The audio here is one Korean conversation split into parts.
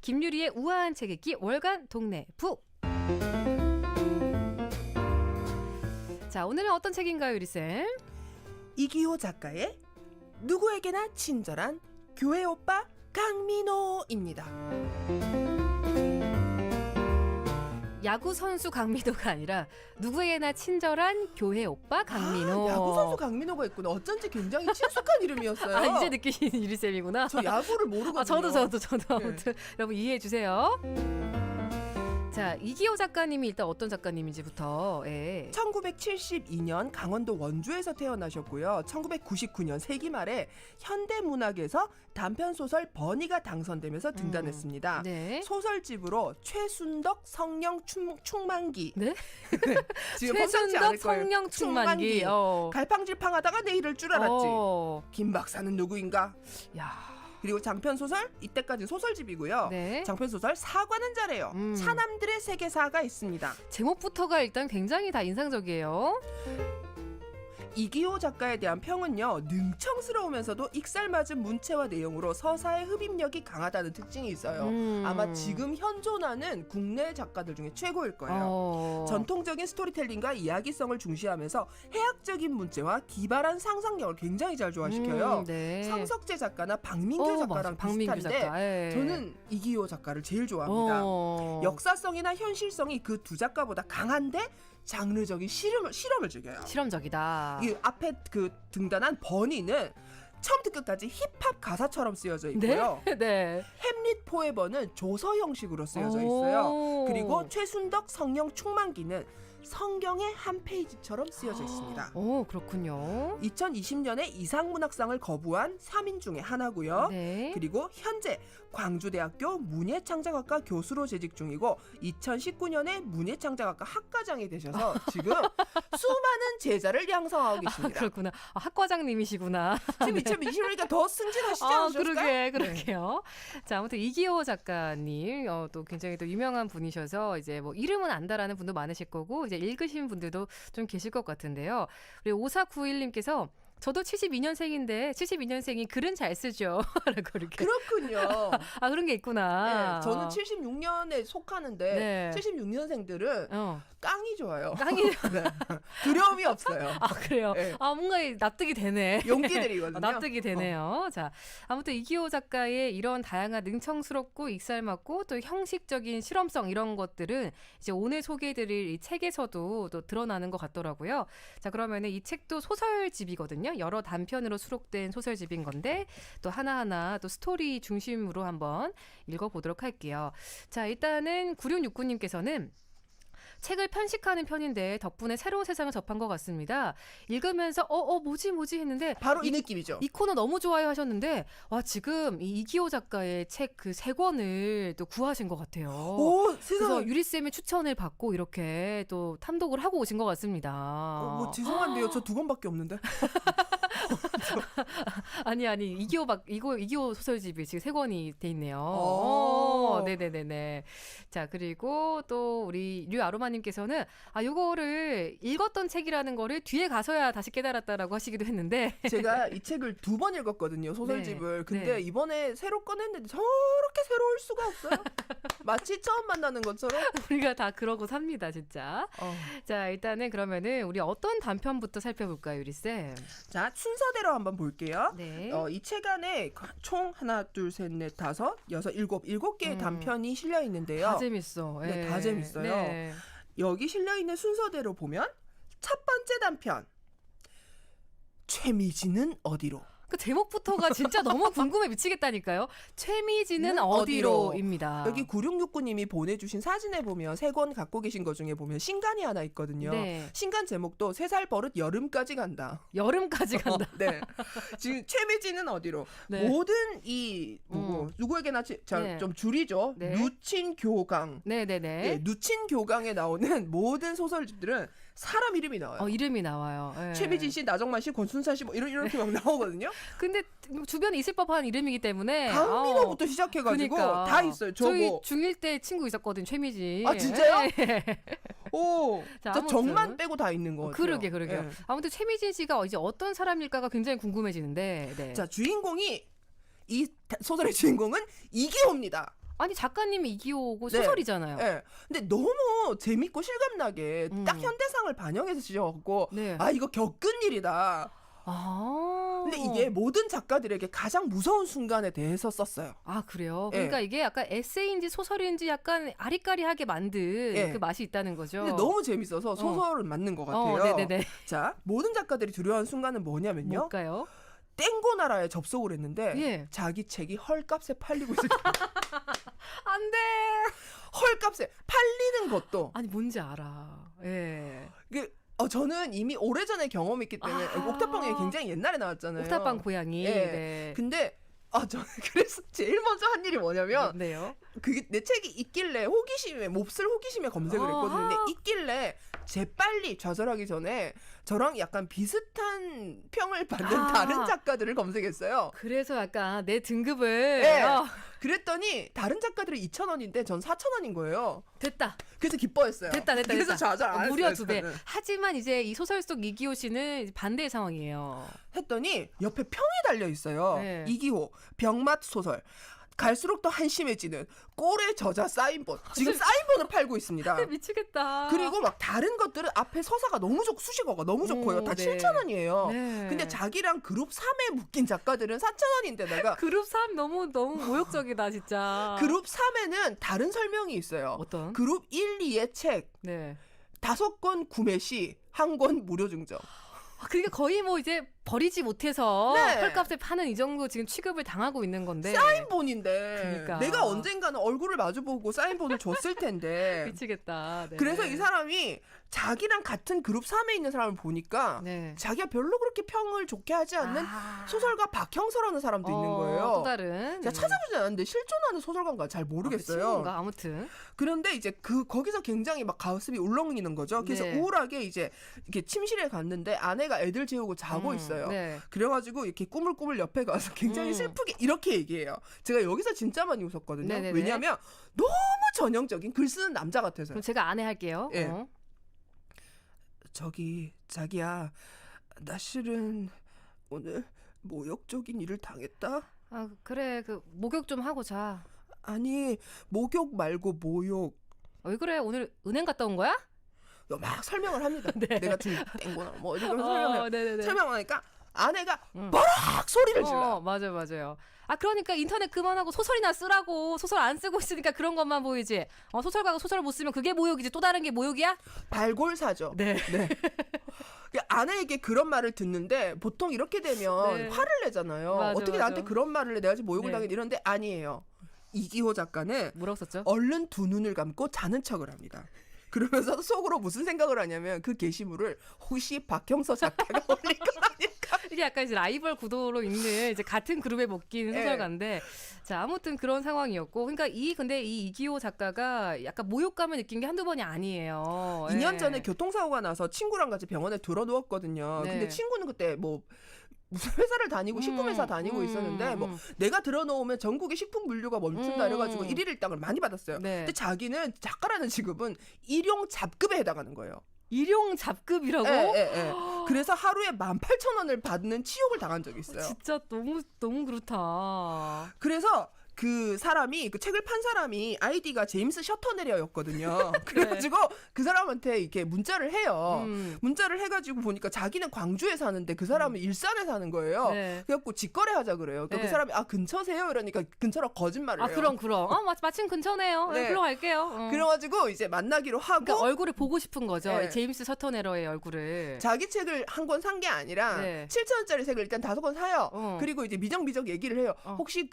김유리의 우아한 책 읽기 월간 동네 북. 자, 오늘은 어떤 책인가요, 유리쌤? 이기호 작가의 누구에게나 친절한 교회 오빠 강민호입니다. 야구 선수 강민호가 아니라 누구에게나 친절한 교회 오빠 강민호. 야구 선수 강민호가 있구나. 어쩐지 굉장히 친숙한 이름이었어요. 아, 이제 느끼신 유리쌤이구나. 저 야구를 모르거든요. 저도 네. 아무튼 여러분 이해해 주세요. 자, 이기호 작가님이 일단 어떤 작가님인지부터. 예. 1972년 강원도 원주에서 태어나셨고요. 1999년 세기 말에 현대문학에서 단편소설 버니가 당선되면서 등단했습니다. 네. 소설집으로 최순덕 성령 충만기. 네? 지금 뻔찮지 최순덕 않을 거예요. 성령 충만기. 갈팡질팡하다가 내 이럴 줄 알았지. 어. 김 박사는 누구인가? 야. 그리고 장편소설, 이때까지 소설집이고요. 네. 장편소설 사과는 잘해요. 사람들의 세계사가 있습니다. 제목부터가 일단 굉장히 다 인상적이에요. 이기호 작가에 대한 평은요, 능청스러우면서도 익살맞은 문체와 내용으로 서사의 흡입력이 강하다는 특징이 있어요. 아마 지금 현존하는 국내 작가들 중에 최고일 거예요. 전통적인 스토리텔링과 이야기성을 중시하면서 해학적인 문체와 기발한 상상력을 굉장히 잘 조화시켜요. 네. 상석재 작가나 박민규 작가랑 비슷한데 작가. 예. 저는 이기호 작가를 제일 좋아합니다. 역사성이나 현실성이 그 두 작가보다 강한데 장르적인 실험을 즐겨요. 실험적이다. 이 앞에 그 등단한 버니는 처음부터 끝까지 힙합 가사처럼 쓰여져 있고요. 네. 네. 햄릿 포에버는 조서 형식으로 쓰여져 있어요. 그리고 최순덕 성령 충만기는 성경의 한 페이지처럼 쓰여져 있습니다. 오, 그렇군요. 2020년에 이상문학상을 거부한 3인 중에 하나고요. 네. 그리고 현재 광주대학교 문예창작학과 교수로 재직 중이고 2019년에 문예창작학과 학과장이 되셔서 지금 수많은 제자를 양성하고 계십니다. 그렇구나. 아, 학과장님이시구나. 지금 2020년이니까 더 승진하시지 않으셨을까요? 그러게요. 자, 아무튼 이기호 작가님, 또 굉장히 또 유명한 분이셔서 이제 뭐 이름은 안다라는 분도 많으실 거고 이제 읽으신 분들도 좀 계실 것 같은데요. 우리 5491님께서 저도 72년생인데 72년생이 글은 잘 쓰죠. 라고 이렇게. 그렇군요. 아, 그런 게 있구나. 네, 저는 76년에 속하는데 네. 76년생들은 깡이 좋아요. 깡이 네. 두려움이 없어요. 아, 그래요? 네. 아, 뭔가 납득이 되네. 용기들이거든요. 납득이 되네요. 자, 아무튼 이기호 작가의 이런 다양한 능청스럽고 익살맞고 또 형식적인 실험성 이런 것들은 이제 오늘 소개해드릴 이 책에서도 또 드러나는 것 같더라고요. 자, 그러면은 이 책도 소설집이거든요. 여러 단편으로 수록된 소설집인 건데 또 하나하나 또 스토리 중심으로 한번 읽어보도록 할게요. 자, 일단은 9669님께서는 책을 편식하는 편인데 덕분에 새로운 세상을 접한 것 같습니다. 읽으면서 뭐지 했는데 바로 이 느낌이죠. 이 코너 너무 좋아요 하셨는데 와, 지금 이 이기호 작가의 책 그 3권을 또 구하신 것 같아요. 오, 세상에. 그래서 유리쌤의 추천을 받고 이렇게 또 탐독을 하고 오신 것 같습니다. 뭐 죄송한데요. 저 2권밖에 없는데. 아니 이기호 소설집이 지금 3권이 돼 있네요. 네네네네. 자, 그리고 또 우리 류아로마님께서는 요거를 읽었던 책이라는 거를 뒤에 가서야 다시 깨달았다라고 하시기도 했는데 제가 이 책을 2번 읽었거든요. 소설집을. 네. 근데 네. 이번에 새로 꺼냈는데 저렇게 새로울 수가 없어요. 마치 처음 만나는 것처럼. 우리가 다 그러고 삽니다, 진짜. 자, 일단은 그러면은 우리 어떤 단편부터 살펴볼까요, 유리쌤? 자, 순서대로 한번 볼게요. 네. 이 책 안에 총 하나, 둘, 셋, 넷, 다섯, 여섯, 일곱 개의 단편이 실려 있는데요. 다 재밌어. 네, 예. 다 재밌어요. 네. 여기 실려 있는 순서대로 보면 첫 번째 단편. 최미진은 어디로? 그 제목부터가 진짜 너무 궁금해 미치겠다니까요. 최미진은 어디로입니다. 여기 9669님이 보내주신 사진에 보면 3권 갖고 계신 것 중에 보면 신간이 하나 있거든요. 네. 신간 제목도 3살 버릇 여름까지 간다. 여름까지 간다. 네. 지금 최미진은 어디로? 네. 모든 누구에게나 네. 좀 줄이죠. 네. 누친교강. 네네네. 네, 누친교강에 나오는 모든 소설집들은 사람 이름이 나와요. 이름이 나와요. 네. 최미진 씨, 나정만 씨, 권순사 씨 뭐 이렇게 막 나오거든요. 근데 주변에 있을 법한 이름이기 때문에 강민호부터 시작해가지고 그러니까. 다 있어요. 저희 중1 때 친구 있었거든, 최미진. 아, 진짜요? 네. 오, 자, 저 아무튼. 정만 빼고 다 있는 거 같아요. 그러게요. 네. 아무튼 최미진 씨가 이제 어떤 사람일까가 굉장히 궁금해지는데. 네. 자, 주인공이 이 소설의 주인공은 이기호입니다. 아니 작가님이 이기호고 네. 소설이잖아요. 예. 근데 너무 재밌고 실감나게 딱 현대상을 반영해서 쓰셔갖고 네. 아 이거 겪은 일이다. 아. 근데 이게 모든 작가들에게 가장 무서운 순간에 대해서 썼어요. 아 그래요? 예. 그러니까 이게 약간 에세이인지 소설인지 약간 아리까리하게 만든 예. 그 맛이 있다는 거죠. 근데 너무 재밌어서 소설은 맞는 것 같아요. 네네네. 자, 모든 작가들이 두려워하는 순간은 뭐냐면요. 뭘까요? 땡고 나라에 접속을 했는데 예. 자기 책이 헐값에 팔리고 있어요. 안 돼. 헐값에 팔리는 것도 아니 뭔지 알아. 예. 이게 저는 이미 오래전에 경험이 있기 때문에 아. 옥탑방에 굉장히 옛날에 나왔잖아요. 옥탑방 고양이. 예. 네. 근데 저는 그래서 제일 먼저 한 일이 뭐냐면 네요. 그게 내 책이 있길래 호기심에 몹쓸 호기심에 검색을 했거든요. 근데 있길래 재빨리 좌절하기 전에 저랑 약간 비슷한 평을 받는 다른 작가들을 검색했어요. 그래서 약간 내 등급을 네. 그랬더니 다른 작가들은 2,000원인데 전 4,000원인 거예요. 됐다. 그래서 기뻐했어요. 됐다. 그래서 좌절 안 했어요. 무려 2배. 저는. 하지만 이제 이 소설 속 이기호 씨는 반대의 상황이에요. 했더니 옆에 평이 달려 있어요. 네. 이기호 병맛 소설. 갈수록 더 한심해지는 꼴의 저자 사인본. 지금 사인본을 팔고 있습니다. 미치겠다. 그리고 막 다른 것들은 앞에 서사가 너무 좋고 수식어가 너무 좋고요. 다 네. 7,000원이에요. 네. 근데 자기랑 그룹 3에 묶인 작가들은 4,000원인데다가 그룹 3 너무 모욕적이다 진짜. 그룹 3에는 다른 설명이 있어요. 어떤? 그룹 1, 2의 책 네. 5권 구매 시 1권 무료 증정. 그게 거의 뭐 이제 버리지 못해서 네. 헐값에 파는 이 정도 지금 취급을 당하고 있는 건데. 사인본인데 그러니까. 내가 언젠가는 얼굴을 마주보고 사인본을 줬을 텐데. 미치겠다. 네. 그래서 이 사람이 자기랑 같은 그룹 3에 있는 사람을 보니까 네. 자기가 별로 그렇게 평을 좋게 하지 않는 소설가 박형서라는 사람도 있는 거예요. 또 다른. 제가 찾아보진 않았는데 실존하는 소설가인가 잘 모르겠어요. 친구인가? 아무튼. 그런데 이제 거기서 굉장히 막 가슴이 울렁이는 거죠. 그래서 네. 우울하게 이제 이렇게 침실에 갔는데 아내가 애들 재우고 자고 있어요. 네. 그래가지고 이렇게 꾸물꾸물 옆에 가서 굉장히 슬프게 이렇게 얘기해요. 제가 여기서 진짜 많이 웃었거든요. 네네네. 왜냐하면 너무 전형적인 글 쓰는 남자 같아서요. 그럼 제가 아내 할게요. 예. 저기 자기야, 나 실은 오늘 모욕적인 일을 당했다. 아 그래 그 목욕 좀 하고 자. 아니 목욕 말고 모욕. 왜 그래 오늘 은행 갔다 온 거야? 막 설명을 합니다. 네. 내가 준 땡거나 뭐 이런 설명을 네네네. 설명하니까 아내가 버럭 소리를 질러. 맞아요. 아 그러니까 인터넷 그만하고 소설이나 쓰라고. 소설 안 쓰고 있으니까 그런 것만 보이지. 소설가가 소설을 못 쓰면 그게 모욕이지. 또 다른 게 모욕이야? 발골사죠. 네. 아내에게 그런 말을 듣는데 보통 이렇게 되면 네. 화를 내잖아요. 맞아, 어떻게 맞아. 나한테 그런 말을 해? 내가 지금 모욕을 네. 당했 이런데 아니에요. 이기호 작가는 뭐라고 썼죠? 얼른 두 눈을 감고 자는 척을 합니다. 그러면서 속으로 무슨 생각을 하냐면 그 게시물을 혹시 박형서 작가가 올릴 건 아닐까? 이게 약간 이제 라이벌 구도로 있는 이제 같은 그룹에 묶인 네. 소설가인데 자 아무튼 그런 상황이었고 그러니까 근데 이 이기호 작가가 약간 모욕감을 느낀 게 한두 번이 아니에요. 2년 예. 전에 교통사고가 나서 친구랑 같이 병원에 들어누웠거든요. 네. 근데 친구는 그때 뭐 무슨 회사를 다니고 식품회사 다니고 있었는데 뭐 내가 들어놓으면 전국의 식품 물류가 멈춘다 이래가지고 일일 일당을 많이 받았어요. 네. 근데 자기는 작가라는 직업은 일용 잡급에 해당하는 거예요. 일용 잡급이라고? 예. 그래서 하루에 18,000원을 받는 치욕을 당한 적이 있어요. 진짜 너무 그렇다. 그래서 그 사람이 그 책을 판 사람이 아이디가 제임스 셔터내려였거든요. 그래가지고 그 사람한테 이렇게 문자를 해요. 문자를 해가지고 보니까 자기는 광주에 사는데 그 사람은 일산에 사는 거예요. 네. 그래갖고 직거래하자 그래요. 그러니까 네. 그 사람이 근처세요 이러니까 근처라고 거짓말을 해요. 그럼. 마침 근처네요. 네. 글로 갈게요. 그래가지고 이제 만나기로 하고 그러니까 얼굴을 보고 싶은 거죠. 네. 제임스 셔터네러의 얼굴을. 자기 책을 한 권 산 게 아니라 네. 7,000원짜리 책을 일단 5권 사요. 그리고 이제 미정미적 얘기를 해요. 혹시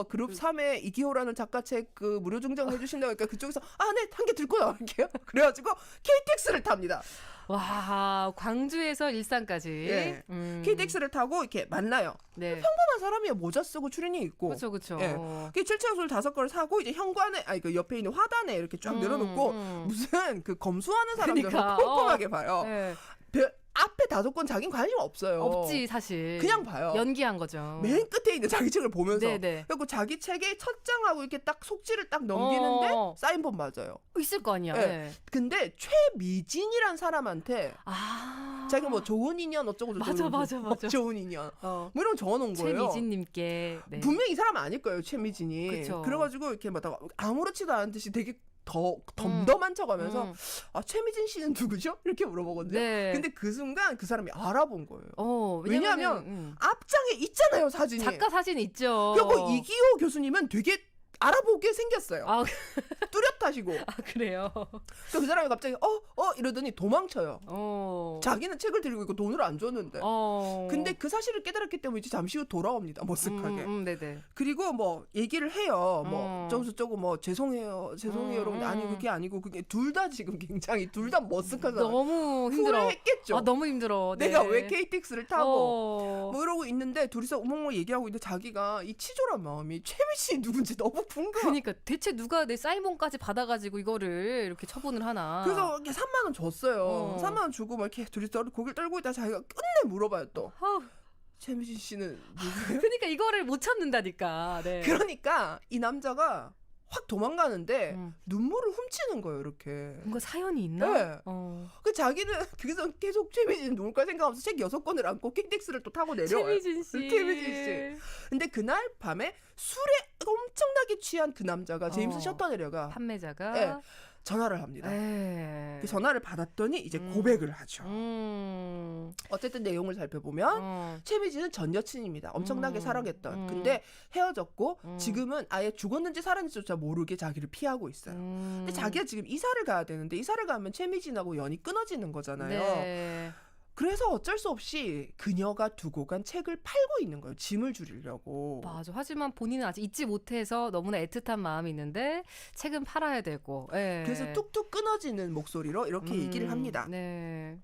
그룹 3의 이기호라는 작가 책 그 무료 증정해 주신다고 하니까 그쪽에서 네, 한 개 들고 나올게요. 그래가지고 KTX를 탑니다. 와, 광주에서 일산까지. 예. KTX를 타고 이렇게 만나요. 네. 평범한 사람이에요. 모자 쓰고 추리닝 입고. 그렇죠. 예. 그 7,000원을 5건을 사고 이제 현관에 그 옆에 있는 화단에 이렇게 쫙 내려놓고 무슨 그 검수하는 사람들을 그러니까, 꼼꼼하게 봐요. 네. 앞에 5권 자기는 관심 없어요. 없지 사실. 그냥 봐요. 연기한 거죠. 맨 끝에 있는 자기 책을 보면서. 네네. 그리고 자기 책의 첫 장하고 이렇게 딱 속지를 딱 넘기는데 사인본 맞아요. 있을 거 아니야. 네. 네. 근데 최미진이란 사람한테 자기가 뭐 좋은 인연 어쩌고 저쩌고 맞아. 좋은 인연 어. 뭐 이런 거 적어놓은 거예요. 최미진님께. 네. 분명히 이 사람 아닐 거예요, 최미진이. 그쵸. 그래가지고 이렇게 막 아무렇지도 않은 듯이 되게 덤덤한 척하면서 아 최미진 씨는 누구죠? 이렇게 물어보거든요. 네. 근데 그 순간 그 사람이 알아본 거예요. 왜냐면 왜냐하면 앞장에 있잖아요, 사진이. 작가 사진 있죠. 그리고 이기호 교수님은 되게 알아보게 생겼어요. 아, 뚜렷하시고. 그래요. 그 사람이 갑자기 이러더니 도망쳐요. 어. 자기는 책을 들고 있고 돈을 안 줬는데. 근데 그 사실을 깨달았기 때문에 이제 잠시 후 돌아옵니다. 머쓱하게. 네네. 그리고 뭐 얘기를 해요. 뭐 어. 뭐 죄송해요 여러분. 아니 그게 아니고 그게 둘 다 지금 굉장히 둘 다 머쓱하잖아요. 너무 힘들어. 후회했겠죠. 너무 힘들어. 네. 내가 왜 KTX를 타고 뭐 이러고 있는데 둘이서 우멍멍 얘기하고 있는데 자기가 이 치졸한 마음이 최미진이 누군지 너무 궁금해. 그러니까 대체 누가 내 사인본까지 받아가지고 이거를 이렇게 처분을 하나. 그래서 이렇게 3만 원 줬어요. 3만 원 주고 막 이렇게 둘이서 고개를 떨고 있다 자기가 끝내 물어봐요 또. 최미진 씨는 누구예요? 그러니까 이거를 못 참는다니까. 네. 그러니까 이 남자가 확 도망가는데 음. 눈물을 훔치는 거예요, 이렇게. 뭔가 사연이 있나? 네. 그 자기는 그래서 계속 최미진 누굴까 생각하면서 책 6권을 안고 KTX를 또 타고 내려와요. 최미진 씨. 근데 그날 밤에 술에 엄청나게 취한 그 남자가 제임스 셔터내려가 판매자가 네, 전화를 합니다. 그 전화를 받았더니 이제 고백을 하죠. 어쨌든 내용을 살펴보면 최미진은 전 여친입니다. 엄청나게 사랑했던. 근데 헤어졌고 지금은 아예 죽었는지 살았는지조차 모르게 자기를 피하고 있어요. 근데 자기가 지금 이사를 가야 되는데 이사를 가면 최미진하고 연이 끊어지는 거잖아요. 네. 그래서 어쩔 수 없이 그녀가 두고 간 책을 팔고 있는 거예요. 짐을 줄이려고. 맞아. 하지만 본인은 아직 잊지 못해서 너무나 애틋한 마음이 있는데 책은 팔아야 되고. 네. 그래서 뚝뚝 끊어지는 목소리로 이렇게 얘기를 합니다. 네.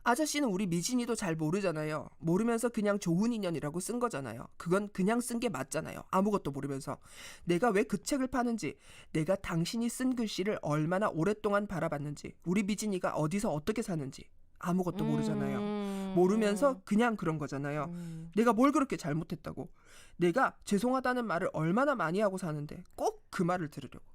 아저씨는 우리 미진이도 잘 모르잖아요. 모르면서 그냥 좋은 인연이라고 쓴 거잖아요. 그건 그냥 쓴 게 맞잖아요. 아무것도 모르면서. 내가 왜 그 책을 파는지, 내가 당신이 쓴 글씨를 얼마나 오랫동안 바라봤는지, 우리 미진이가 어디서 어떻게 사는지 아무것도 모르잖아요. 모르면서 그냥 그런 거잖아요. 내가 뭘 그렇게 잘못했다고. 내가 죄송하다는 말을 얼마나 많이 하고 사는데 꼭 그 말을 들으려고.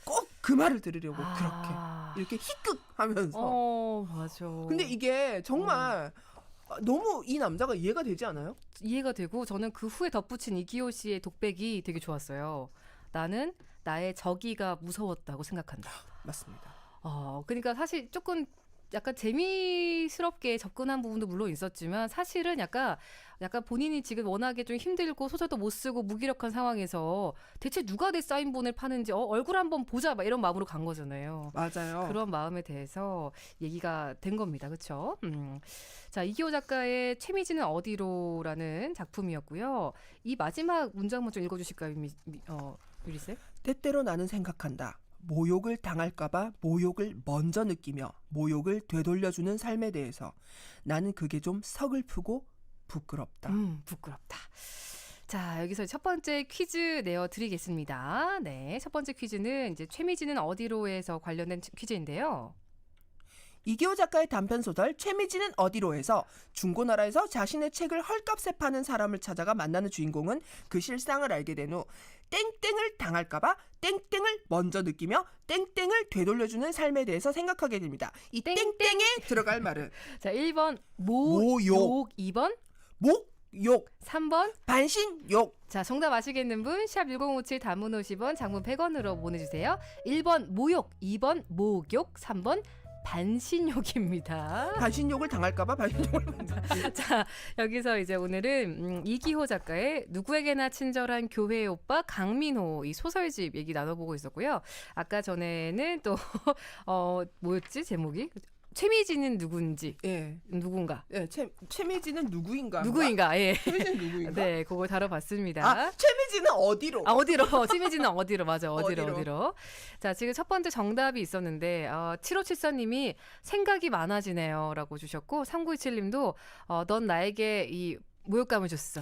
꼭 그 말을 들으려고 그렇게. 이렇게 희끗 하면서. 맞아. 근데 이게 정말 너무 이 남자가 이해가 되지 않아요? 이해가 되고 저는 그 후에 덧붙인 이기호 씨의 독백이 되게 좋았어요. 나는 나의 적이가 무서웠다고 생각한다. 맞습니다. 그러니까 사실 조금 약간 재미스럽게 접근한 부분도 물론 있었지만 사실은 약간 본인이 지금 워낙에 좀 힘들고 소설도 못 쓰고 무기력한 상황에서 대체 누가 내 사인본을 파는지 얼굴 한번 보자 막 이런 마음으로 간 거잖아요. 맞아요. 그런 마음에 대해서 얘기가 된 겁니다. 그렇죠? 자, 이기호 작가의 최미진은 어디로라는 작품이었고요. 이 마지막 문장만 좀 읽어주실까요, 유리쌤? 때때로 나는 생각한다. 모욕을 당할까봐 모욕을 먼저 느끼며 모욕을 되돌려주는 삶에 대해서 나는 그게 좀 서글프고 부끄럽다. 부끄럽다. 자, 여기서 첫 번째 퀴즈 내어드리겠습니다. 네, 첫 번째 퀴즈는 이제 최미진은 어디로에서 관련된 퀴즈인데요. 이기호 작가의 단편소설 최미진은 어디로에서 중고나라에서 자신의 책을 헐값에 파는 사람을 찾아가 만나는 주인공은 그 실상을 알게 된 후 땡땡을 당할까봐 땡땡을 먼저 느끼며 땡땡을 되돌려주는 삶에 대해서 생각하게 됩니다. 이 땡땡에 들어갈 말은 자, 1번 모욕. 모욕, 2번 목욕, 3번 반신욕. 자, 정답 아시겠는 분 샵 1057 단문 50원 장문 100원으로 보내주세요. 1번 모욕, 2번 모욕, 3번 반신욕입니다. 반신욕을 당할까봐 반신욕을 자, 여기서 이제 오늘은 이기호 작가의 누구에게나 친절한 교회 오빠 강민호 이 소설집 얘기 나눠보고 있었고요. 아까 전에는 또 뭐였지 제목이? 최미진은 누군지. 예. 누군가. 예, 최미진은 누구인가? 예. 최미진은 누구인가? 네, 그거 다뤄봤습니다. 최미진은 어디로? 어디로? 최미진은 어디로? 맞아, 어디로. 자, 지금 첫 번째 정답이 있었는데 7574님이 생각이 많아지네요 라고 주셨고 3927님도 넌 나에게 이 모욕감을 줬어.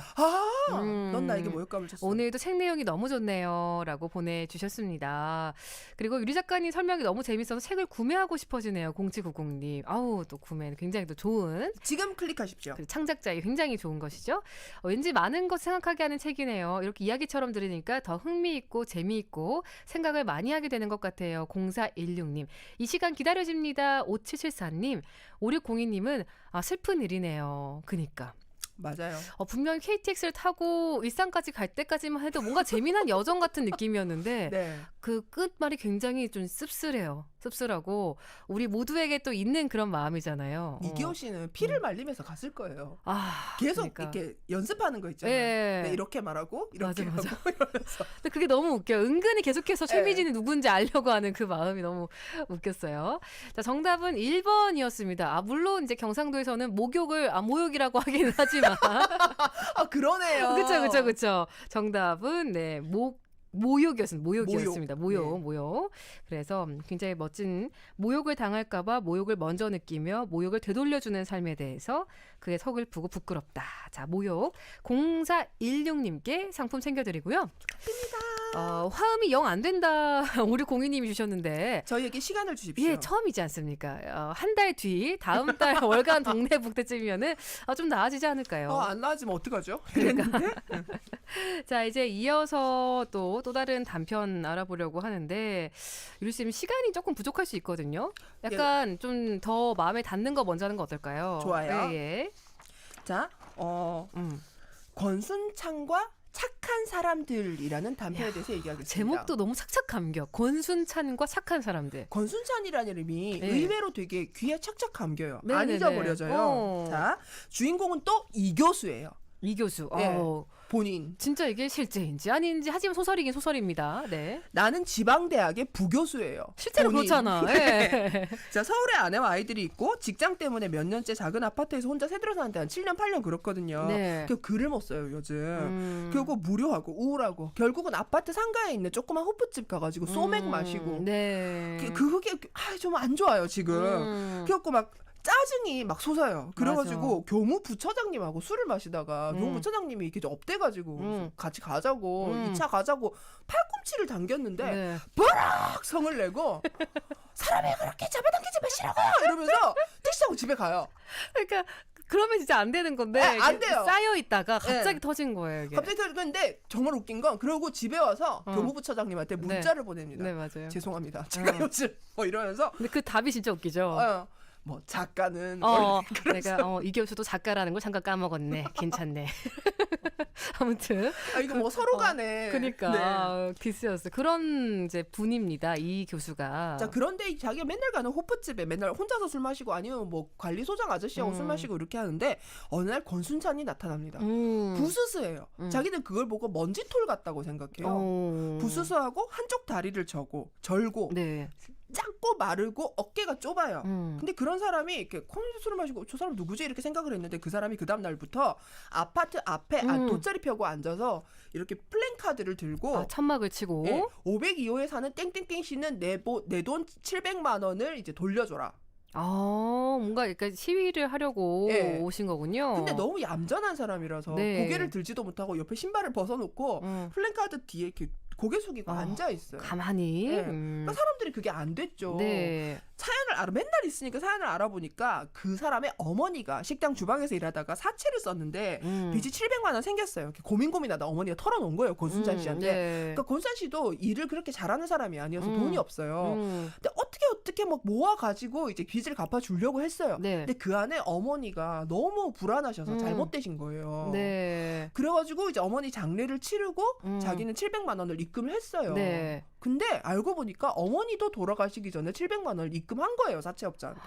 넌 나에게 모욕감을 줬어. 오늘도 책 내용이 너무 좋네요. 라고 보내주셨습니다. 그리고 유리 작가님 설명이 너무 재밌어서 책을 구매하고 싶어지네요. 0790님. 아우, 또 구매 굉장히 또 좋은. 지금 클릭하십시오. 그 창작자의 굉장히 좋은 것이죠. 왠지 많은 것 생각하게 하는 책이네요. 이렇게 이야기처럼 들으니까 더 흥미있고 재미있고 생각을 많이 하게 되는 것 같아요. 0416님. 이 시간 기다려집니다. 5774님. 5602님은 슬픈 일이네요. 그니까. 맞아요. 분명 KTX를 타고 일산까지 갈 때까지만 해도 뭔가 재미난 여정 같은 느낌이었는데 네. 그 끝말이 굉장히 좀 씁쓸해요. 씁쓸하고 우리 모두에게 또 있는 그런 마음이잖아요. 이기호 씨는 피를 말리면서 갔을 거예요. 계속 그러니까. 이렇게 연습하는 거 있잖아요. 예. 네, 이렇게 말하고 이렇게 맞아. 하고 이러면서. 근데 그게 너무 웃겨요. 은근히 계속해서 최미진이 누군지 알려고 하는 그 마음이 너무 웃겼어요. 자, 정답은 1번이었습니다. 물론 이제 경상도에서는 목욕을 모욕이라고 하긴 하지만 그러네요. 그쵸. 정답은 네, 모욕이었습니다. 모욕. 그래서 굉장히 멋진 모욕을 당할까봐 모욕을 먼저 느끼며 모욕을 되돌려주는 삶에 대해서 그의 서글프고 부끄럽다. 자, 모욕. 0416님께 상품 챙겨드리고요. 축하드립니다. 화음이 영 안 된다. 우리 공희님이 주셨는데. 저희에게 시간을 주십시오. 예, 처음이지 않습니까? 한 달 뒤, 다음 달 월간 동네 북대쯤이면은 좀 나아지지 않을까요? 안 나아지면 어떡하죠? 그러니까. 자, 이제 이어서 또 다른 단편 알아보려고 하는데 유리쌤 시간이 조금 부족할 수 있거든요. 약간 좀 더 마음에 닿는 거 먼저 하는 거 어떨까요? 좋아요. 예. 자, 권순찬과 착한 사람들이라는 단편에 대해서 얘기하겠습니다. 제목도 너무 착착 감겨. 권순찬과 착한 사람들. 권순찬이라는 이름이 네. 의외로 되게 귀에 착착 감겨요. 네네네. 안 잊어버려져요. 자, 주인공은 또 이교수예요. 이교수. 네. 본인. 진짜 이게 실제인지 아닌지 하지만 소설이긴 소설입니다. 네. 나는 지방대학의 부교수예요. 실제로 본인. 그렇잖아. 예. 자, 서울에 아내와 아이들이 있고 직장 때문에 몇 년째 작은 아파트에서 혼자 새들어 사는데 한 7년 8년 그렇거든요. 네. 그 글을 못 써요 요즘. 그리고 무료하고 우울하고 결국은 아파트 상가에 있는 조그만 호프집 가가지고 소맥 마시고. 네. 그게 좀 안 좋아요 지금. 그래갖고 막 짜증이 막 솟아요. 그래가지고 교무 부처장님하고 술을 마시다가 교무 부처장님이 이렇게 좀 업돼가지고 같이 가자고 2차 가자고 팔꿈치를 당겼는데 네. 버럭 성을 내고 사람이 그렇게 잡아당기지 마시라고요 이러면서 택시 타고 집에 가요. 그러니까 그러면 진짜 안 되는 건데 안 돼요. 쌓여 있다가 갑자기 터진 거예요. 이게. 갑자기 터졌는데 정말 웃긴 건 그러고 집에 와서 교무부처장님한테 문자를 보냅니다. 네, 맞아요. 죄송합니다. 제가 요즘 이러면서 근데 그 답이 진짜 웃기죠. 뭐 작가는 내가 이 교수도 작가라는 걸 잠깐 까먹었네. 괜찮네. 아무튼 이거 뭐 서로 간에 그러니까 디스였어. 그런 이제 분입니다. 이 교수가. 자, 그런데 자기가 맨날 가는 호프집에 맨날 혼자서 술 마시고 아니면 뭐 관리소장 아저씨하고 술 마시고 이렇게 하는데 어느 날 권순찬이 나타납니다. 부스스예요. 자기는 그걸 보고 먼지톨 같다고 생각해요. 부스스하고 한쪽 다리를 절고 네. 작고 마르고 어깨가 좁아요. 근데 그런 사람이 이렇게 콘에서 술을 마시고 저 사람 누구지 이렇게 생각을 했는데 그 사람이 그 다음 날부터 아파트 앞에 돗자리 펴고 앉아서 이렇게 플랜카드를 들고 천막을 치고 502호에 사는 땡땡땡 씨는 내 돈 700만 원을 이제 돌려줘라. 뭔가 그러니까 시위를 하려고 오신 거군요. 근데 너무 얌전한 사람이라서 고개를 들지도 못하고 옆에 신발을 벗어놓고 플랜카드 뒤에 이렇게 고개 숙이고 앉아 있어요. 가만히. 그러니까 사람들이 그게 안 됐죠. 네. 사연을 맨날 있으니까 사연을 알아보니까 그 사람의 어머니가 식당 주방에서 일하다가 사채를 썼는데 빚이 700만 원 생겼어요. 이렇게 고민하다 어머니가 털어놓은 거예요. 권순찬 씨한테. 네. 그러니까 권순찬 씨도 일을 그렇게 잘하는 사람이 아니어서 돈이 없어요. 근데 어떻게 막 모아가지고 이제 빚을 갚아주려고 했어요. 네. 근데 그 안에 어머니가 너무 불안하셔서 잘못되신 거예요. 네. 그래가지고 이제 어머니 장례를 치르고 자기는 700만 원을 입금을 했어요. 네. 근데 알고 보니까 어머니도 돌아가시기 전에 700만 원을 입금한 거예요. 사채업자한테.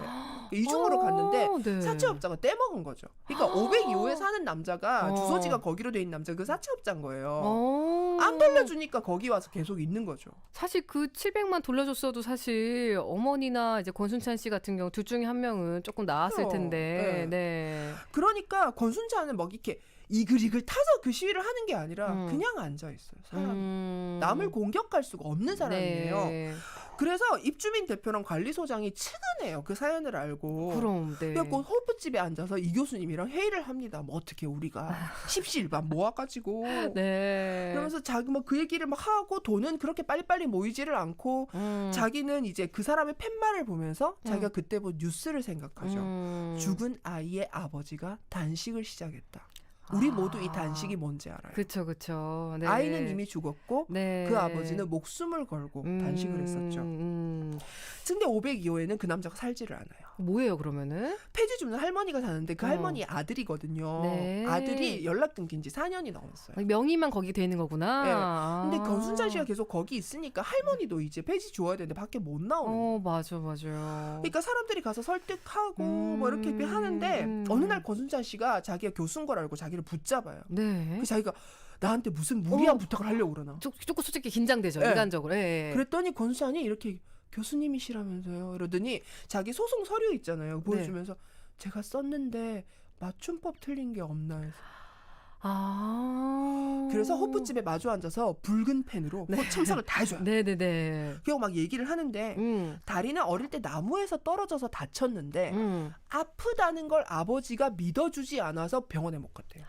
이중으로 갔는데 네. 사채업자가 떼먹은 거죠. 그러니까 502호에 사는 남자가 주소지가 거기로 돼 있는 남자가 그 사채업자인 거예요. 안 돌려주니까 거기 와서 계속 있는 거죠. 사실 그 700만 돌려줬어도 사실 어머니나 이제 권순찬 씨 같은 경우 둘 중에 한 명은 조금 나았을 텐데. 네. 그러니까 권순찬은 막 이렇게 이글이글 타서 그 시위를 하는 게 아니라 그냥 앉아 있어요. 사람이. 남을 공격할 수가 없는 사람이에요. 네. 그래서 입주민 대표랑 관리소장이 측은해요. 그 사연을 알고. 그럼 네. 그래갖고 호프집에 앉아서 이 교수님이랑 회의를 합니다. 뭐 어떻게 우리가 십시일반 모아가지고 네. 그러면서 자기 뭐 그 얘기를 막 하고 돈은 그렇게 빨리빨리 모이지를 않고 자기는 이제 그 사람의 팻말을 보면서 자기가 그때 본 뉴스를 생각하죠. 죽은 아이의 아버지가 단식을 시작했다. 우리 모두 이 단식이 뭔지 알아요. 그쵸, 그쵸. 네. 아이는 이미 죽었고 네. 그 아버지는 목숨을 걸고 단식을 했었죠. 근데 502호에는 그 남자가 살지를 않아요. 뭐예요, 그러면은? 폐지 줍는 할머니가 사는데 그 할머니 아들이거든요. 네. 아들이 연락 끊긴 지 4년이 넘었어요. 명의만 거기 돼 있는 거구나. 네. 아. 근데 권순찬 씨가 계속 거기 있으니까 할머니도 이제 폐지 줘야 되는데 밖에 못 나오는 거예요. 맞아요. 그러니까 사람들이 가서 설득하고 뭐 이렇게 하는데 어느 날 권순찬 씨가 자기가 교수인 걸 알고 자기를 붙잡아요. 네. 그 자기가 나한테 무슨 무리한 부탁을 하려고 그러나. 조금 솔직히 긴장되죠. 네. 인간적으로. 네. 그랬더니 권순찬이 이렇게 교수님이시라면서요. 이러더니 자기 소송 서류 있잖아요. 보여주면서 제가 썼는데 맞춤법 틀린 게 없나 해서. 그래서 호프집에 마주 앉아서 붉은 펜으로 첨삭을 다 해줘요. 네네네. 그리고 막 얘기를 하는데 다리는 어릴 때 나무에서 떨어져서 다쳤는데 아프다는 걸 아버지가 믿어주지 않아서 병원에 못 갔대요.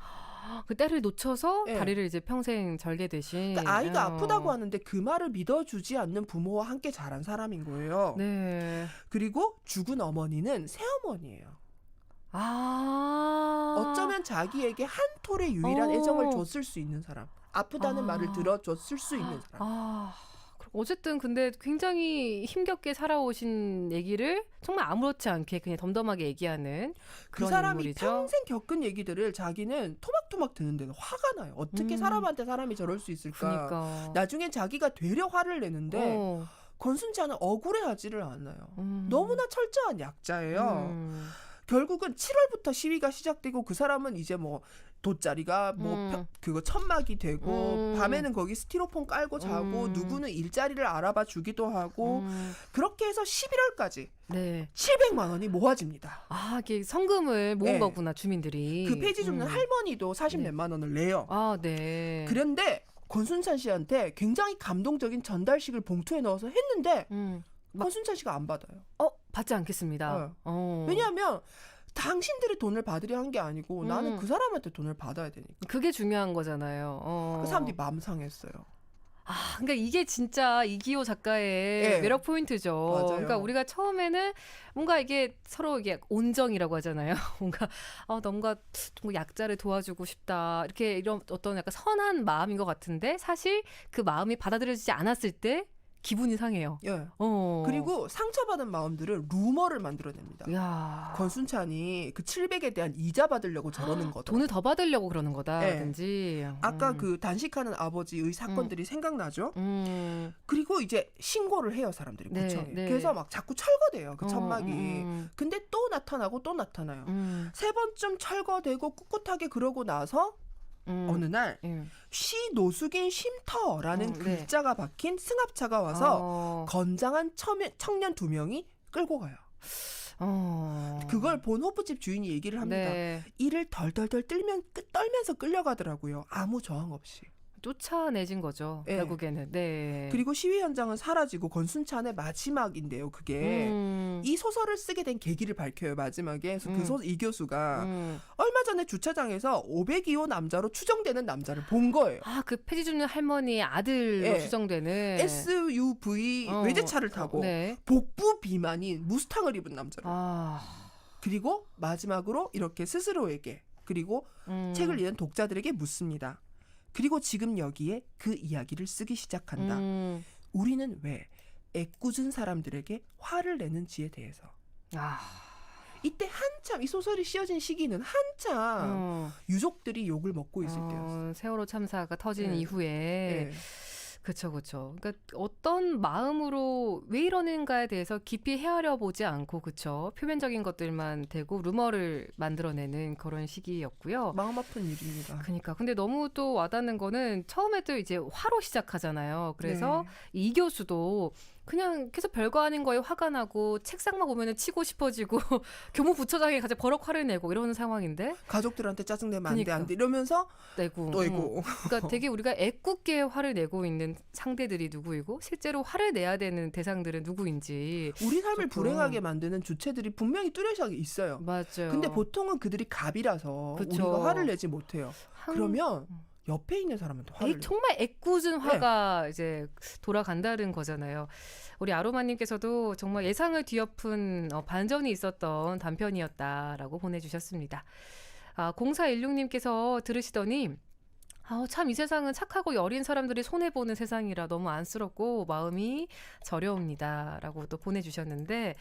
그 때를 놓쳐서 네. 다리를 이제 평생 절게 되신. 그러니까 아이가 아프다고 하는데 그 말을 믿어주지 않는 부모와 함께 자란 사람인 거예요. 네. 그리고 죽은 어머니는 새어머니예요. 아. 어쩌면 자기에게 한 톨의 유일한 애정을 줬을 수 있는 사람. 아프다는 말을 들어줬을 수 있는 사람. 어쨌든 근데 굉장히 힘겹게 살아오신 얘기를 정말 아무렇지 않게 그냥 덤덤하게 얘기하는 그 그런 사람이 인물이죠. 평생 겪은 얘기들을 자기는 토막토막 듣는데도 화가 나요. 어떻게 사람한테 사람이 저럴 수 있을까. 그러니까. 나중엔 자기가 되려 화를 내는데 권순찬은 억울해하지를 않아요. 너무나 철저한 약자예요. 결국은 7월부터 시위가 시작되고 그 사람은 이제 뭐 돗자리가 뭐 그거 천막이 되고 밤에는 거기 스티로폼 깔고 자고 누구는 일자리를 알아봐 주기도 하고 그렇게 해서 11월까지 네. 700만 원이 모아집니다. 이게 성금을 모은 네. 거구나, 주민들이. 그 폐지 줍는 할머니도 40몇만 원을 내요. 네. 그런데 권순찬 씨한테 굉장히 감동적인 전달식을 봉투에 넣어서 했는데 권순찬 씨가 안 받아요. 받지 않겠습니다. 왜냐하면 당신들이 돈을 받으려 한 게 아니고 나는 그 사람한테 돈을 받아야 되니까. 그게 중요한 거잖아요. 그 사람들이 마음 상했어요. 그러니까 이게 진짜 이기호 작가의 매력 포인트죠. 맞아요. 그러니까 우리가 처음에는 뭔가 이게 서로 이게 온정이라고 하잖아요. 뭔가 뭔가 좀 약자를 도와주고 싶다. 이렇게 이런 어떤 약간 선한 마음인 것 같은데 사실 그 마음이 받아들여지지 않았을 때 기분이 상해요. 예. 그리고 상처받은 마음들을 루머를 만들어냅니다. 야. 권순찬이 그 700에 대한 이자 받으려고 저러는 거다. 돈을 더 받으려고 그러는 거다든지. 아까 그 단식하는 아버지의 사건들이 생각나죠? 그리고 이제 신고를 해요, 사람들이 구청에. 네. 그래서 막 자꾸 철거돼요, 그 천막이. 근데 또 나타나고 또 나타나요. 3번쯤 철거되고 꿋꿋하게 그러고 나서 어느 날 시 노숙인 쉼터라는 글자가 박힌 승합차가 와서 건장한 청년 2명이 끌고 가요. 그걸 본 호프집 주인이 얘기를 합니다. 네. 이를 덜덜덜 떨면서 끌려가더라고요. 아무 저항 없이. 쫓아내진 거죠. 네. 결국에는. 네. 그리고 시위 현장은 사라지고 권순찬의 마지막인데요. 그게 이 소설을 쓰게 된 계기를 밝혀요. 마지막에 이 교수가 얼마 전에 주차장에서 502호 남자로 추정되는 남자를 본 거예요. 그 폐지 줍는 할머니의 아들로 추정되는 SUV 외제차를 타고 복부 비만인 무스탕을 입은 남자를. 그리고 마지막으로 이렇게 스스로에게 그리고 책을 읽은 독자들에게 묻습니다. 그리고 지금 여기에 그 이야기를 쓰기 시작한다. 우리는 왜 애꿎은 사람들에게 화를 내는지에 대해서. 이때 한참 이 소설이 씌어진 시기는 한참 유족들이 욕을 먹고 있을 때였어요. 세월호 참사가 터진 이후에. 그렇죠. 그러니까 어떤 마음으로 왜 이러는가에 대해서 깊이 헤아려 보지 않고 그렇죠. 표면적인 것들만 대고 루머를 만들어내는 그런 시기였고요. 마음 아픈 일입니다. 그러니까 근데 너무 또 와닿는 거는 처음에 또 이제 화로 시작하잖아요. 그래서 이 교수도 그냥 계속 별거 아닌 거에 화가 나고 책상만 보면은 치고 싶어지고 교무 부처장이 갑자기 버럭 화를 내고 이러는 상황인데 가족들한테 짜증내면 안 돼, 그니까. 안 돼 이러면서 내고 또 이고 그러니까 되게 우리가 애꿎게 화를 내고 있는 상대들이 누구이고 실제로 화를 내야 되는 대상들은 누구인지 우리 삶을 조금. 불행하게 만드는 주체들이 분명히 뚜렷하게 있어요. 맞아요. 근데 보통은 그들이 갑이라서 그쵸. 우리가 화를 내지 못해요. 한- 그러면 옆에 있는 사람한테 화를 내. 정말 애꿎은 화가 이제 돌아간다는 거잖아요. 우리 아로마님께서도 정말 예상을 뒤엎은 반전이 있었던 단편이었다라고 보내주셨습니다. 0416님께서 들으시더니 참 이 세상은 착하고 여린 사람들이 손해보는 세상이라 너무 안쓰럽고 마음이 저려옵니다. 라고 또 보내주셨는데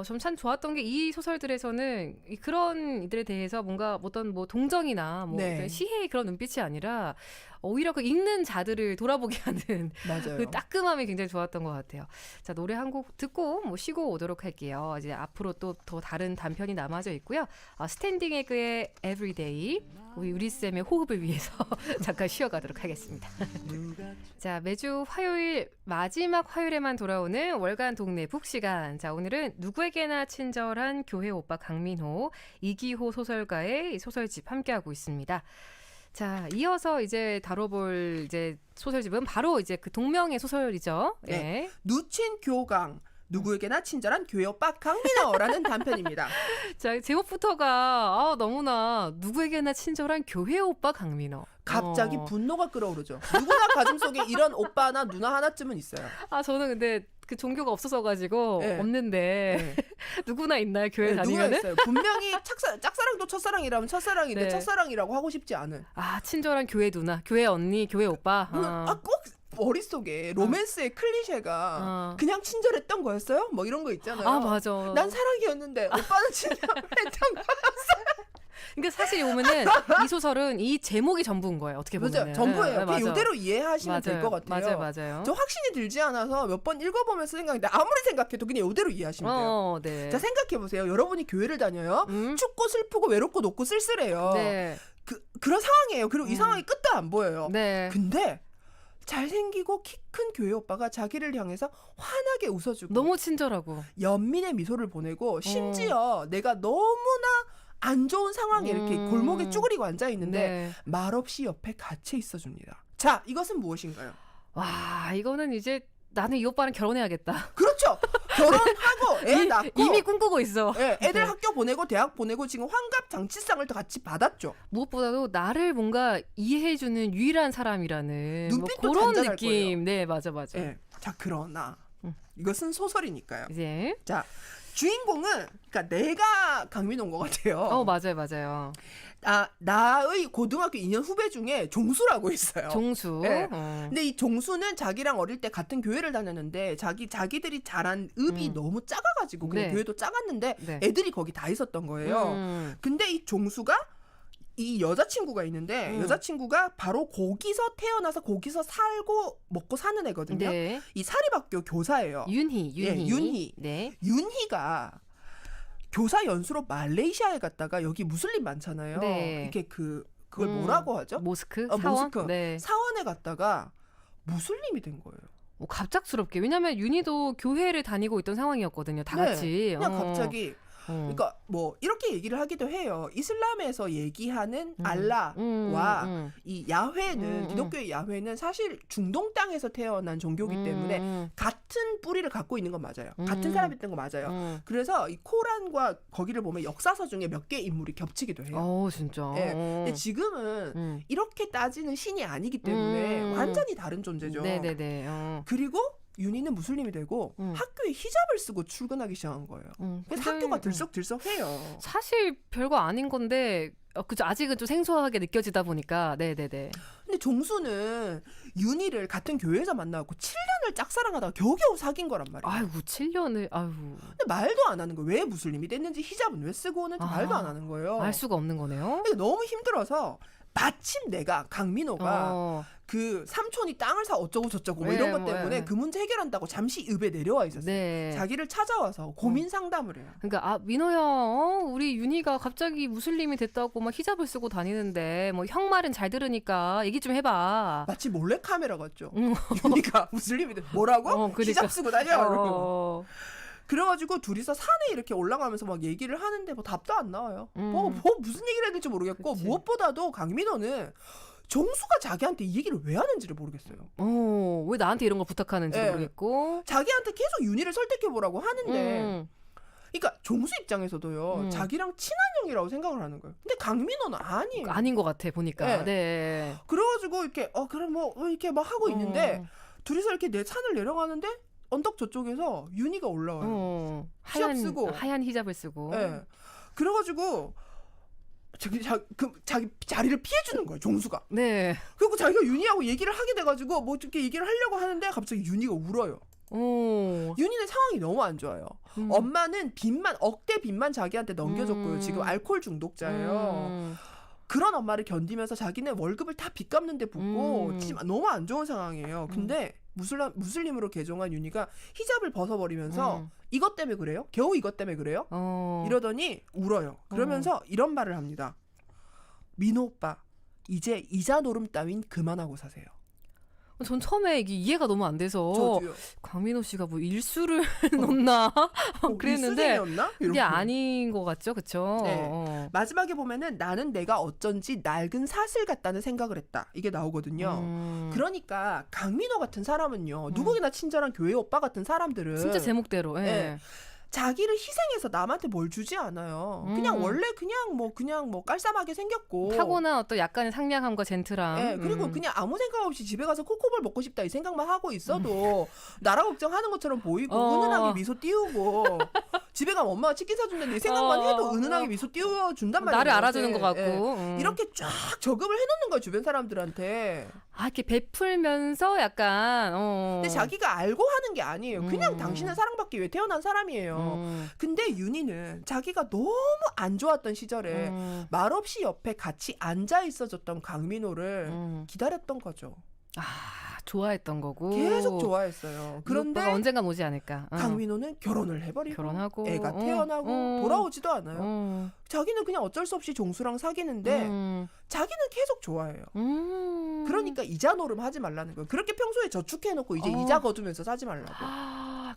좀 참 좋았던 게 이 소설들에서는 그런 이들에 대해서 뭔가 어떤 뭐 동정이나 뭐 네. 어떤 시혜의 그런 눈빛이 아니라 오히려 그 읽는 자들을 돌아보게 하는 맞아요. 그 따끔함이 굉장히 좋았던 것 같아요. 자, 노래 한 곡 듣고 뭐 쉬고 오도록 할게요. 이제 앞으로 또 더 다른 단편이 남아져 있고요. 스탠딩 에그의 Everyday 우리 유리쌤의 호흡을 위해서 잠깐 쉬어가도록 하겠습니다. 자, 매주 화요일 마지막 화요일에만 돌아오는 월간 동네 북 시간. 자, 오늘은 누구에게나 친절한 교회 오빠 강민호, 이기호 소설가의 소설집 함께하고 있습니다. 자, 이어서 이제 다뤄볼 이제 소설집은 바로 이제 그 동명의 소설이죠. 네. 예. 누친 교강 누구에게나 친절한 교회 오빠 강민호라는 단편입니다. 자, 제목부터가 너무나 누구에게나 친절한 교회 오빠 강민호. 갑자기 분노가 끓어오르죠. 누구나 가슴속에 이런 오빠나 누나 하나쯤은 있어요. 저는 근데 그 종교가 없어서가지고 네. 없는데 누구나 있나요? 교회 네, 누구나 다니면은? 있어요. 분명히 짝사랑도 첫사랑이라면 첫사랑인데 네. 첫사랑이라고 하고 싶지 않은. 친절한 교회 누나, 교회 언니, 교회 오빠. 꼭 머릿속에 로맨스의 클리셰가 어. 그냥 친절했던 거였어요? 뭐 이런 거 있잖아요. 맞아. 난 사랑이었는데 오빠는 친절했던 거. 그러니까 사실 보면은 이 소설은 이 제목이 전부인 거예요. 어떻게 보면은. 맞아요. 전부예요. 네, 그냥 맞아. 이대로 이해하시면 될 것 같아요. 맞아요. 저 확신이 들지 않아서 몇 번 읽어보면서 생각했는데 아무리 생각해도 그냥 이대로 이해하시면 돼요. 네. 자, 생각해보세요. 여러분이 교회를 다녀요. 춥고 슬프고 외롭고 높고 쓸쓸해요. 네. 그런 상황이에요. 그리고 이 상황이 끝도 안 보여요. 네. 근데 잘생기고 키 큰 교회 오빠가 자기를 향해서 환하게 웃어주고 너무 친절하고. 연민의 미소를 보내고 심지어 내가 너무나 안 좋은 상황에 이렇게 골목에 쭈그리고 앉아있는데 네. 말없이 옆에 같이 있어줍니다. 자, 이것은 무엇인가요? 와, 이거는 이제 나는 이 오빠랑 결혼해야겠다. 그렇죠. 결혼하고 애 낳고 이미 꿈꾸고 있어. 예, 애들 네. 학교 보내고 대학 보내고 지금 환갑 장치상을 또 같이 받았죠. 무엇보다도 나를 뭔가 이해해주는 유일한 사람이라는 눈빛도 그런 잔잔할 느낌. 거예요. 네, 맞아. 예. 자, 그러나 이것은 소설이니까요. 이제 자, 주인공은 그러니까 내가 강민호인 것 같아요. 맞아요. 나의 고등학교 2년 후배 중에 종수라고 있어요. 종수. 네. 근데 이 종수는 자기랑 어릴 때 같은 교회를 다녔는데 자기들이 자란 읍이 너무 작아가지고 그냥 네. 교회도 작았는데 네. 애들이 거기 다 있었던 거예요. 근데 이 종수가 이 여자친구가 있는데 여자친구가 바로 거기서 태어나서 거기서 살고 먹고 사는 애거든요. 네. 이 사립학교 교사예요. 윤희. 예, 윤희. 네. 윤희가 교사 연수로 말레이시아에 갔다가 여기 무슬림 많잖아요. 네. 이렇게 그걸 뭐라고 하죠? 모스크? 아, 사원? 모스크. 네. 사원에 갔다가 무슬림이 된 거예요. 갑작스럽게. 왜냐면 윤희도 교회를 다니고 있던 상황이었거든요. 다 네, 같이. 그냥 갑자기 그러니까 뭐 이렇게 얘기를 하기도 해요. 이슬람에서 얘기하는 알라와 이 야훼는 기독교의 야훼는 사실 중동 땅에서 태어난 종교이기 때문에 같은 뿌리를 갖고 있는 건 맞아요. 같은 사람이었던 거 맞아요. 그래서 이 코란과 거기를 보면 역사서 중에 몇 개의 인물이 겹치기도 해요. 진짜. 예. 근데 지금은 이렇게 따지는 신이 아니기 때문에 완전히 다른 존재죠. 네네네. 그리고 윤희는 무슬림이 되고 학교에 히잡을 쓰고 출근하기 시작한 거예요. 그래서 학교가 들썩들썩해요. 사실 별거 아닌 건데 그죠. 아직은 좀 생소하게 느껴지다 보니까 네네네. 근데 종수는 윤희를 같은 교회에서 만나고 7년을 짝사랑하다가 겨우겨우 사귄 거란 말이에요. 아이고 7년을 근데 말도 안 하는 거예요. 왜 무슬림이 됐는지 히잡은 왜 쓰고 오는지 말도 안 하는 거예요. 알 수가 없는 거네요. 근데 너무 힘들어서 마침 내가 강민호가 그 삼촌이 땅을 사 어쩌고 저쩌고 뭐 이런 것 때문에 그 문제 해결한다고 잠시 읍에 내려와 있었어요. 네. 자기를 찾아와서 고민 상담을 해요. 그러니까 민호야, 우리 윤희가 갑자기 무슬림이 됐다고 막 히잡을 쓰고 다니는데 뭐 형 말은 잘 들으니까 얘기 좀 해봐. 마치 몰래 카메라 같죠. 윤희가 무슬림이 됐 뭐라고? 그러니까. 히잡 쓰고 다녀. 그래가지고 둘이서 산에 이렇게 올라가면서 막 얘기를 하는데 뭐 답도 안 나와요. 뭐 무슨 얘기를 해야 될지 모르겠고 그치. 무엇보다도 강민호는 정수가 자기한테 이 얘기를 왜 하는지를 모르겠어요. 왜 나한테 이런 걸 부탁하는지 네. 모르겠고. 자기한테 계속 윤희를 설득해보라고 하는데 그러니까 종수 입장에서도요. 자기랑 친한 형이라고 생각을 하는 거예요. 근데 강민호는 아니에요. 아닌 것 같아 보니까. 네. 그래가지고 이렇게 그래 뭐 이렇게 막 하고 있는데 둘이서 이렇게 내 산을 내려가는데 언덕 저쪽에서 윤희가 올라와요. 히잡 쓰고 하얀 히잡을 쓰고. 네. 그래가지고 자기 자리를 피해주는 거예요. 종수가. 네. 그리고 자기가 윤희하고 얘기를 하게 돼가지고 뭐 이렇게 얘기를 하려고 하는데 갑자기 윤희가 울어요. 윤희는 상황이 너무 안 좋아요. 엄마는 억대 빚만 자기한테 넘겨줬고요. 지금 알코올 중독자예요. 그런 엄마를 견디면서 자기는 월급을 다 빚 갚는데 붓고 너무 안 좋은 상황이에요. 근데 무슬림으로 개종한 윤희가 히잡을 벗어버리면서 이것 때문에 그래요? 겨우 이것 때문에 그래요? 이러더니 울어요. 그러면서 이런 말을 합니다. 민호 오빠, 이제 이자 노름 따윈 그만하고 사세요. 전 처음에 이게 이해가 너무 안 돼서 저도요. 강민호 씨가 뭐 일수를 놓나 그랬는데 일수생이었나? 그게 아닌 것 같죠, 그렇죠? 네. 마지막에 보면은 나는 내가 어쩐지 낡은 사슬 같다는 생각을 했다. 이게 나오거든요. 그러니까 강민호 같은 사람은요. 누구나 친절한 교회 오빠 같은 사람들은 진짜 제목대로. 네. 자기를 희생해서 남한테 뭘 주지 않아요. 그냥 원래 그냥 뭐 깔쌈하게 생겼고 타고난 어떤 약간의 상냥함과 젠틀함. 네, 그리고 그냥 아무 생각 없이 집에 가서 코코볼 먹고 싶다 이 생각만 하고 있어도 나라 걱정하는 것처럼 보이고 은은하게 미소 띄우고 집에 가면 엄마가 치킨 사준다는 이 생각만 해도 은은하게 미소 띄워준단 말이에요. 나를 알아주는 것 같고. 이렇게 쫙 저금을 해놓는 거야 주변 사람들한테. 이렇게 베풀면서 약간 근데 자기가 알고 하는 게 아니에요. 그냥 당신은 사랑받기 위해 태어난 사람이에요. 근데 윤희는 자기가 너무 안 좋았던 시절에 말없이 옆에 같이 앉아 있어줬던 강민호를 기다렸던 거죠. 좋아했던 거고. 계속 좋아했어요. 그런데 언젠간 오지 않을까. 강민호는 결혼을 해버리고 결혼하고 애가 태어나고 돌아오지도 않아요. 자기는 그냥 어쩔 수 없이 종수랑 사귀는데 자기는 계속 좋아해요. 그러니까 이자 노름 하지 말라는 거예요. 그렇게 평소에 저축해놓고 이제 이자 거두면서 사지 말라고.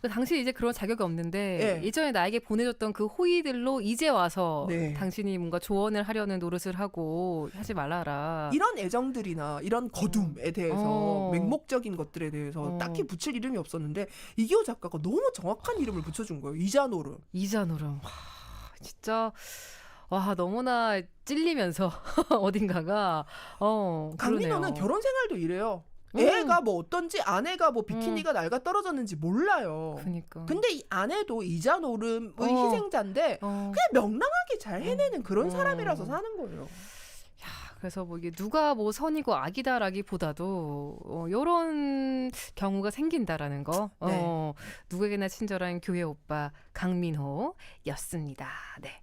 당신이 이제 그런 자격이 없는데 네. 예전에 나에게 보내줬던 그 호의들로 이제 와서 네. 당신이 뭔가 조언을 하려는 노릇을 하고 하지 말라라. 이런 애정들이나 이런 거둠에 대해서 맹목적인 것들에 대해서 딱히 붙일 이름이 없었는데 이기호 작가가 너무 정확한 이름을 붙여준 거예요. 이자 노름. 이자 노름. 진짜 너무나 찔리면서 어딘가가 강민호는 결혼 생활도 이래요. 애가 뭐 어떤지 아내가 뭐 비키니가 낡아 떨어졌는지 몰라요. 그러니까. 근데 이 아내도 이자 노름의 희생자인데 그냥 명랑하게 잘 해내는 그런 사람이라서 사는 거예요. 그래서 뭐 이게 누가 뭐 선이고 악이다라기보다도 이런 경우가 생긴다라는 거. 네. 누구에게나 친절한 교회 오빠 강민호였습니다. 네.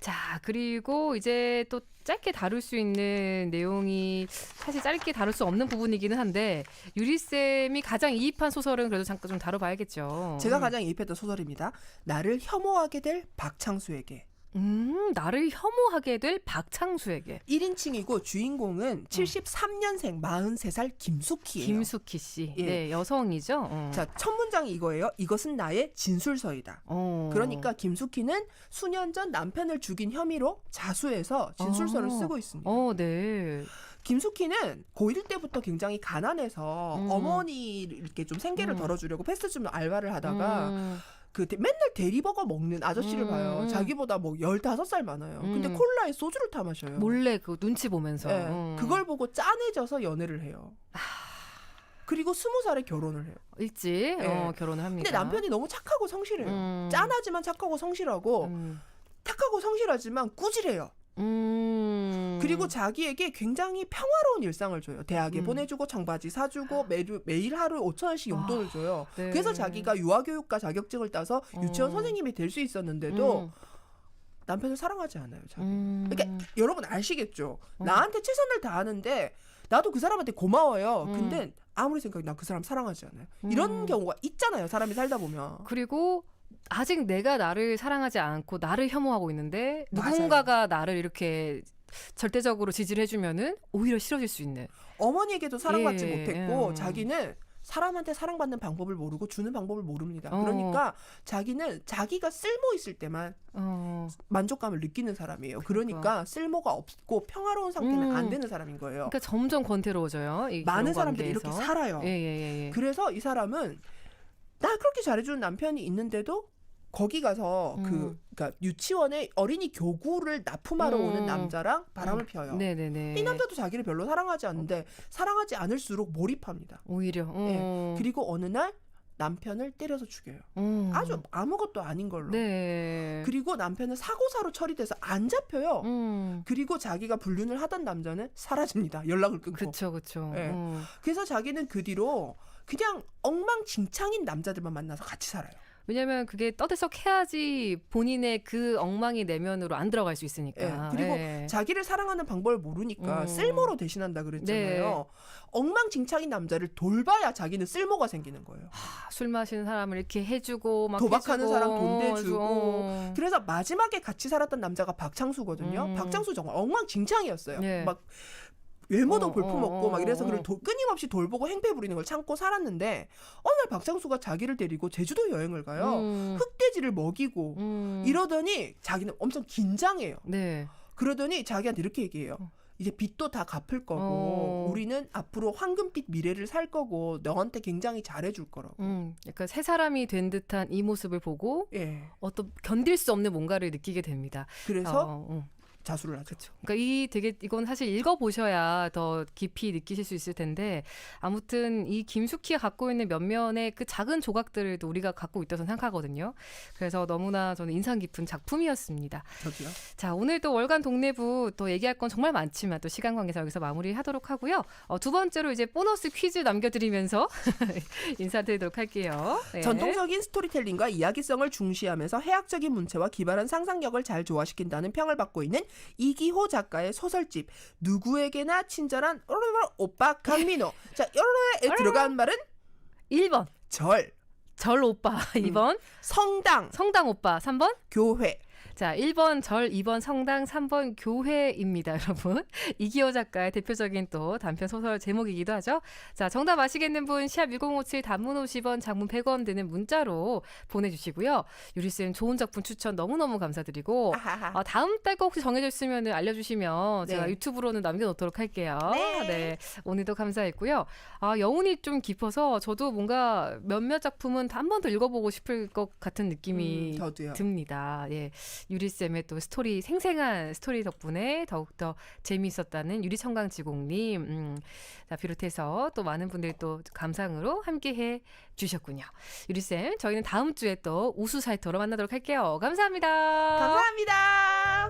자, 그리고 이제 또 짧게 다룰 수 있는 내용이 사실 짧게 다룰 수 없는 부분이기는 한데 유리쌤이 가장 이입한 소설은 그래도 잠깐 좀 다뤄봐야겠죠. 제가 가장 이입했던 소설입니다. 나를 혐오하게 될 박창수에게. 나를 혐오하게 될 박창수에게. 1인칭이고 주인공은 73년생 43살 김숙희예요. 김숙희 씨. 예. 네, 여성이죠. 자, 첫 문장이 이거예요. 이것은 나의 진술서이다. 그러니까 김숙희는 수년 전 남편을 죽인 혐의로 자수해서 진술서를 쓰고 있습니다. 네. 김숙희는 고1 때부터 굉장히 가난해서 어머니 이렇게 좀 생계를 덜어주려고 패스트푸드 알바를 하다가 맨날 대리버거 먹는 아저씨를 봐요. 자기보다 뭐 15살 많아요. 근데 콜라에 소주를 타 마셔요. 몰래 그 눈치 보면서. 네, 그걸 보고 짠해져서 연애를 해요. 그리고 20살에 결혼을 해요. 일찍 네. 결혼을 합니다. 근데 남편이 너무 착하고 성실해요. 짠하지만 착하고 성실하고 착하고 성실하지만 꾸질해요. 그리고 자기에게 굉장히 평화로운 일상을 줘요. 대학에 보내주고 청바지 사주고 매일 하루 5,000원씩 용돈을 줘요. 네. 그래서 자기가 유아교육과 자격증을 따서 유치원 선생님이 될 수 있었는데도 남편을 사랑하지 않아요. 자기. 음. 그러니까 여러분 아시겠죠? 나한테 최선을 다하는데 나도 그 사람한테 고마워요. 근데 아무리 생각해도 난 그 사람 사랑하지 않아요. 이런 경우가 있잖아요. 사람이 살다 보면. 그리고 아직 내가 나를 사랑하지 않고 나를 혐오하고 있는데 맞아요. 누군가가 나를 이렇게 절대적으로 지지를 해주면은 오히려 싫어질 수 있는. 어머니에게도 사랑받지 예, 못했고 예. 자기는 사람한테 사랑받는 방법을 모르고 주는 방법을 모릅니다. 어. 그러니까 자기는 자기가 쓸모 있을 때만 만족감을 느끼는 사람이에요. 그러니까 쓸모가 없고 평화로운 상태는 안 되는 사람인 거예요. 그러니까 점점 권태로워져요. 이 많은 결혼 사람들이 이렇게 관계에서. 살아요. 예. 그래서 이 사람은 나 그렇게 잘해주는 남편이 있는데도 거기 가서 그러니까 유치원에 어린이 교구를 납품하러 오는 남자랑 바람을 펴요. 네네네. 이 남자도 자기를 별로 사랑하지 않는데 사랑하지 않을수록 몰입합니다. 오히려. 예. 그리고 어느 날 남편을 때려서 죽여요. 아주 아무것도 아닌 걸로. 네. 그리고 남편은 사고사로 처리돼서 안 잡혀요. 그리고 자기가 불륜을 하던 남자는 사라집니다. 연락을 끊고. 그쵸. 예. 그래서 자기는 그 뒤로 그냥 엉망진창인 남자들만 만나서 같이 살아요. 왜냐면 그게 떠들썩해야지 본인의 그 엉망이 내면으로 안 들어갈 수 있으니까. 예, 그리고 예. 자기를 사랑하는 방법을 모르니까 쓸모로 대신한다 그랬잖아요. 네. 엉망진창인 남자를 돌봐야 자기는 쓸모가 생기는 거예요. 술 마시는 사람을 이렇게 해주고 막 도박하는 해주고, 사람 돈 대주고. 어. 그래서 마지막에 같이 살았던 남자가 박창수거든요. 박창수 정말 엉망진창이었어요. 예. 막 외모도 어, 볼품없고 막 이래서 어. 그걸 끊임없이 돌보고 행패 부리는 걸 참고 살았는데 어느 날 박창수가 자기를 데리고 제주도 여행을 가요. 흑돼지를 먹이고 이러더니 자기는 엄청 긴장해요. 네. 그러더니 자기한테 이렇게 얘기해요. 이제 빚도 다 갚을 거고 우리는 앞으로 황금빛 미래를 살 거고 너한테 굉장히 잘해줄 거라고. 약간 새 사람이 된 듯한 이 모습을 보고 예. 어떤 견딜 수 없는 뭔가를 느끼게 됩니다. 그래서 자수를 하죠. 그렇죠. 그러니까 이건 사실 읽어보셔야 더 깊이 느끼실 수 있을 텐데 아무튼 이 김숙희가 갖고 있는 면면의 그 작은 조각들을 또 우리가 갖고 있다고 생각하거든요. 그래서 너무나 저는 인상 깊은 작품이었습니다. 저도요. 자, 오늘 또 월간 동네부 또 얘기할 건 정말 많지만 또 시간 관계상 여기서 마무리하도록 하고요. 두 번째로 이제 보너스 퀴즈 남겨드리면서 인사드리도록 할게요. 네. 전통적인 스토리텔링과 이야기성을 중시하면서 해학적인 문체와 기발한 상상력을 잘 조화시킨다는 평을 받고 있는 이기호 작가의 소설집 누구에게나 친절한 오빠 강민호. 자, 여러분에 들어간 말은 1번 절 오빠, 2번 성당 오빠, 3번 교회. 자, 1번 절, 2번 성당, 3번 교회입니다, 여러분. 이기호 작가의 대표적인 또 단편 소설 제목이기도 하죠. 자, 정답 아시겠는 분 샵 1057 단문 50원, 장문 100원 드는 문자로 보내주시고요. 유리쌤 좋은 작품 추천 너무너무 감사드리고 다음 달 거 혹시 정해져 있으면 알려주시면 제가 네. 유튜브로는 남겨놓도록 할게요. 네. 오늘도 감사했고요. 여운이 좀 깊어서 저도 뭔가 몇몇 작품은 한 번 더 읽어보고 싶을 것 같은 느낌이 저도요. 듭니다. 예. 유리쌤의 또 생생한 스토리 덕분에 더욱더 재미있었다는 유리청강지공님 자, 비롯해서 또 많은 분들이 또 감상으로 함께해 주셨군요. 유리쌤, 저희는 다음 주에 또 우수사이터로 만나도록 할게요. 감사합니다. 감사합니다.